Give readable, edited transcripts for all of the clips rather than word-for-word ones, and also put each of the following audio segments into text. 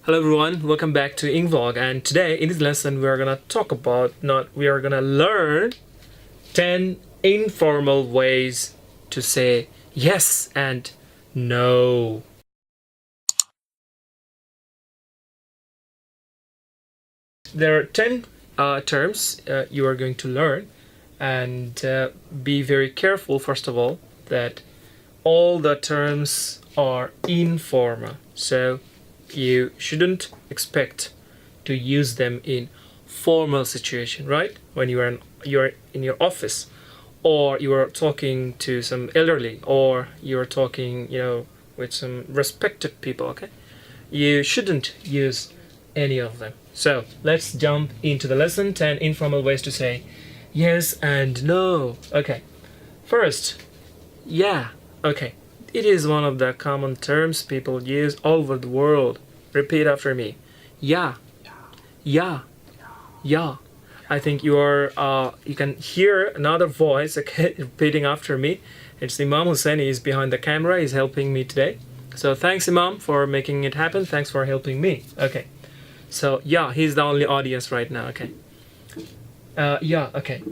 Hello everyone, welcome back to EngVlog, and today in this lesson we are gonna talk about, we are gonna learn 10 informal ways to say yes and no. There are 10 terms you are going to learn, and be very careful first of all that all the terms are informal. So you shouldn't expect to use them in formal situation, right? When you're in your office, or you are talking to some elderly, or you're talking, with some respected people, okay? You shouldn't use any of them. So let's jump into the lesson 10 informal ways to say yes and no. Okay. First, yeah. Okay. It is one of the common terms people use all over the world. Repeat after me. Yeah. Yeah. Yeah. I think you can hear another voice, okay, repeating after me. It's Imam Hussein. He's behind the camera. He's helping me today. So thanks, Imam, for making it happen. Thanks for helping me. Okay. So yeah, he's the only audience right now. Okay. Yeah. Okay.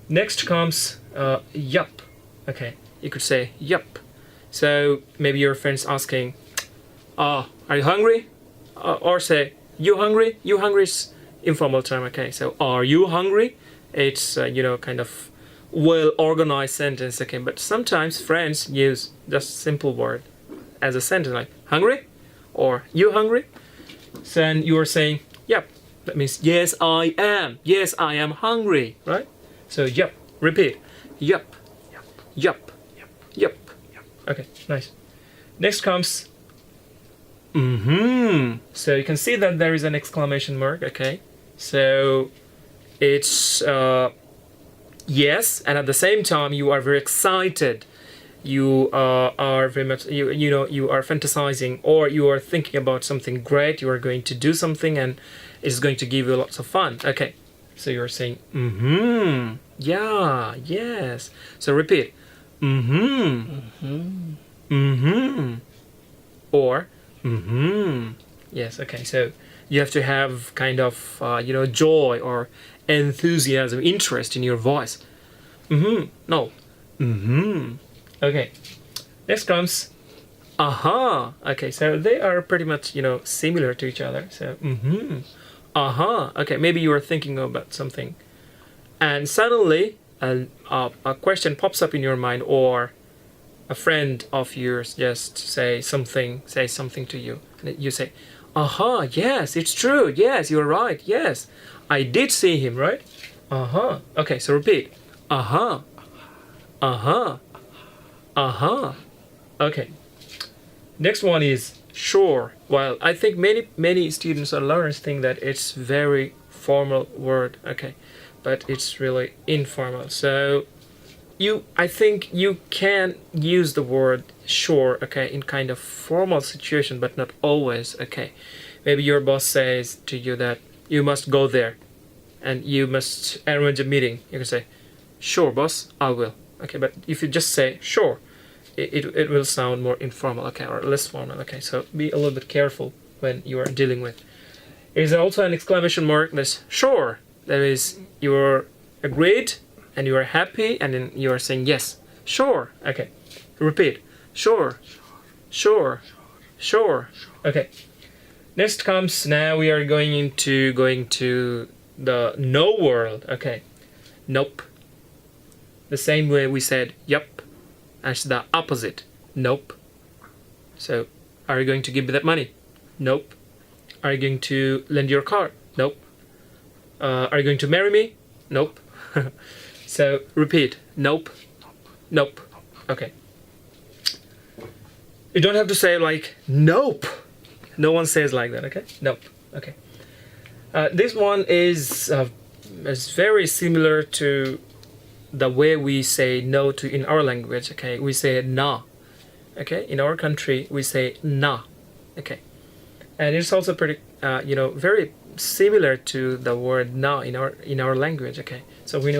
Next comes yup. Okay. You could say yup. So maybe your friend's asking, are you hungry? Or say, you hungry? You hungry is informal term, okay? So, are you hungry? It's, kind of well-organized sentence, okay? But sometimes friends use just simple word as a sentence, like, hungry? Or, you hungry? So, then you are saying, yep. That means, yes, I am. Yes, I am hungry, right? So, yep. Repeat. Yep. Yep. Yep. Okay, nice. Next comes so you can see that there is an exclamation mark, okay? So it's yes, and at the same time you are very excited. You are very much you are fantasizing, or you are thinking about something great. You are going to do something and it's going to give you lots of fun. Okay. So you're saying yeah, yes. So repeat. Or yes, okay. So you have to have kind of joy or enthusiasm, interest in your voice. No. Okay. Next comes aha. Okay, so they are pretty much similar to each other. So aha. Okay, maybe you are thinking about something, and suddenly a question pops up in your mind, or a friend of yours just say something to you, and you say, aha, yes, it's true, yes, you're right, yes, I did see him, right? Aha. Okay, so repeat. Aha. Aha. Aha. Okay. Next one is sure. Well, I think many students or learners think that it's very formal word, okay, but it's really informal. So I think you can use the word sure, okay, in kind of formal situation, but not always, okay. Maybe your boss says to you that you must go there and you must arrange a meeting. You can say, sure, boss, I will. Okay, but if you just say sure, it will sound more informal, okay, or less formal, okay. So be a little bit careful when you are dealing with. There's also an exclamation mark that's sure. That is, you're agreed and you are happy, and then you are saying yes, sure. Okay, repeat. Sure. Sure. Sure. Okay. Next comes, now we are going to the no world. Okay. Nope. The same way we said yep, as the opposite. Nope. So, are you going to give me that money? Nope. Are you going to lend your car? Nope. Are you going to marry me? Nope. So repeat. Nope. Nope. Okay. You don't have to say like nope. No one says like that, okay? Nope. Okay. This one is very similar to the way we say no to in our language, okay? We say na. Okay? In our country, we say na. Okay. And it's also pretty very similar to the word na in our language, okay? So when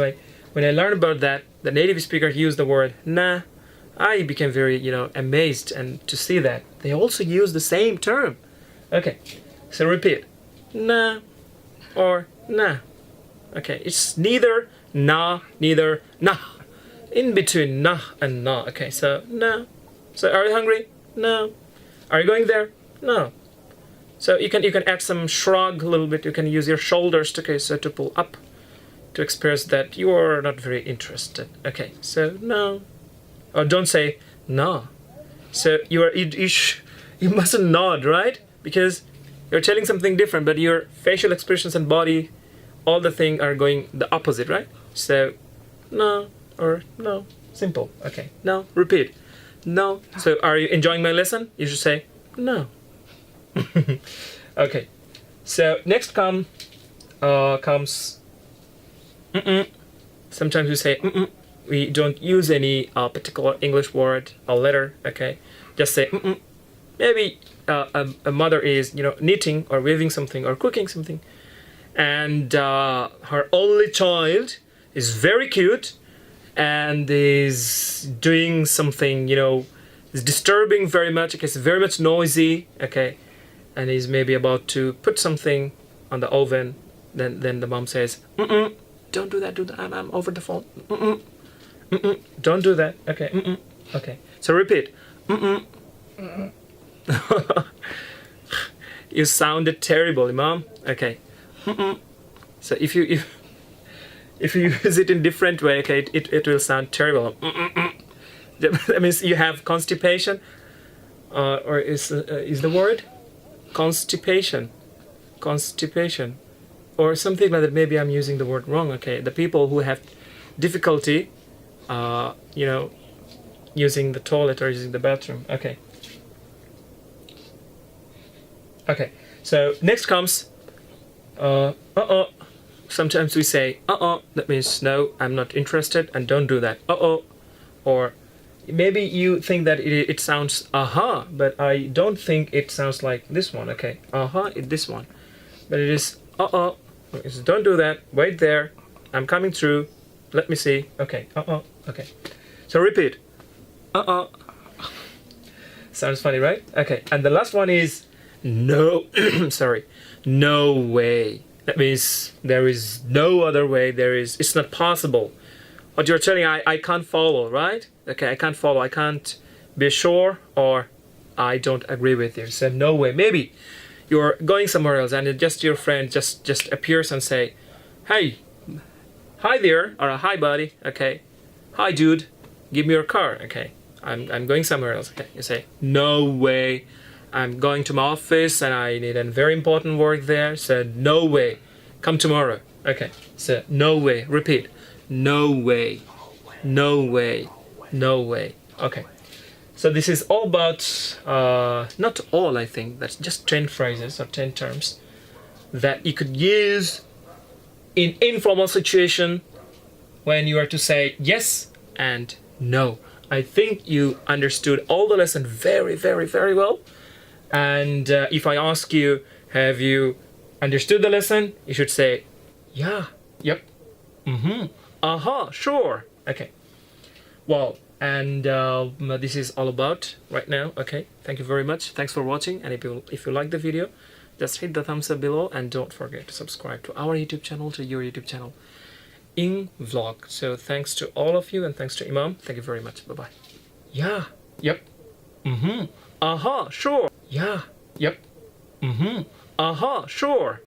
I learned about that, the native speaker used the word na, I became very, amazed and to see that they also use the same term. Okay, So repeat. Nah or nah. Okay, it's neither nah, neither nah. In between nah and nah. Okay, so nah. So are you hungry? No. Are you going there? No. So you can add some shrug a little bit. You can use your shoulders to pull up to express that you are not very interested. Okay, so no. Or don't say no. So you mustn't nod, right? Because you're telling something different, but your facial expressions and body, all the things are going the opposite, right? So no or no. Simple. Okay. No. Repeat. No. So are you enjoying my lesson? You should say no. Okay. So next comes mm-mm. Sometimes we say mm-mm. We don't use any particular English word or letter. Okay. Just say mm-mm. Maybe a mother is knitting or weaving something or cooking something, and her only child is very cute and is doing something, is disturbing very much. Okay, it's very much noisy. Okay, and he's maybe about to put something on the oven. Then the mom says, mm-mm, don't do that. I'm over the phone. Mm-mm, mm-mm, don't do that. Okay, mm-mm. Okay. So repeat. Mm-mm. Mm-mm. You sounded terrible, Imam. Okay. Mm-mm. So if you use it in different way, okay, it will sound terrible. Mm-mm-mm. That means you have constipation, or is the word constipation, or something like that. Maybe I'm using the word wrong. Okay, the people who have difficulty, using the toilet or using the bathroom. Okay. Okay. So next comes Sometimes we say that means no, I'm not interested, and don't do that. Or maybe you think that it sounds aha, but I don't think it sounds like this one. Okay, aha, this one, but it is It's don't do that. Wait there. I'm coming through. Let me see. Okay. Okay. So repeat. Sounds funny, right? Okay. And the last one is no. Sorry. No way. That means there is no other way. It's not possible. What you're telling, I can't follow, right? Okay, I can't follow. I can't be sure, or I don't agree with you. So no way. Maybe you're going somewhere else and just your friend just appears and say, hey, hi there, or hi buddy. Okay, hi dude, give me your car. Okay, I'm going somewhere else. Okay, you say, no way. I'm going to my office and I need a very important work there. So no way. Come tomorrow. Okay. So no way. Repeat. No way. No way. No way. Okay. So this is all about, not all I think, that's just 10 phrases or 10 terms that you could use in informal situation when you are to say yes and no. I think you understood all the lesson very, very, very well. And if I ask you, have you understood the lesson? You should say, yeah, yep, aha, sure. Okay. Well, and this is all about right now. Okay. Thank you very much. Thanks for watching. And if you like the video, just hit the thumbs up below and don't forget to subscribe to our YouTube channel, to your YouTube channel, EngVlog. So thanks to all of you and thanks to Imam. Thank you very much. Bye-bye. Yeah, yep, aha, sure. Yeah, yep, aha, sure.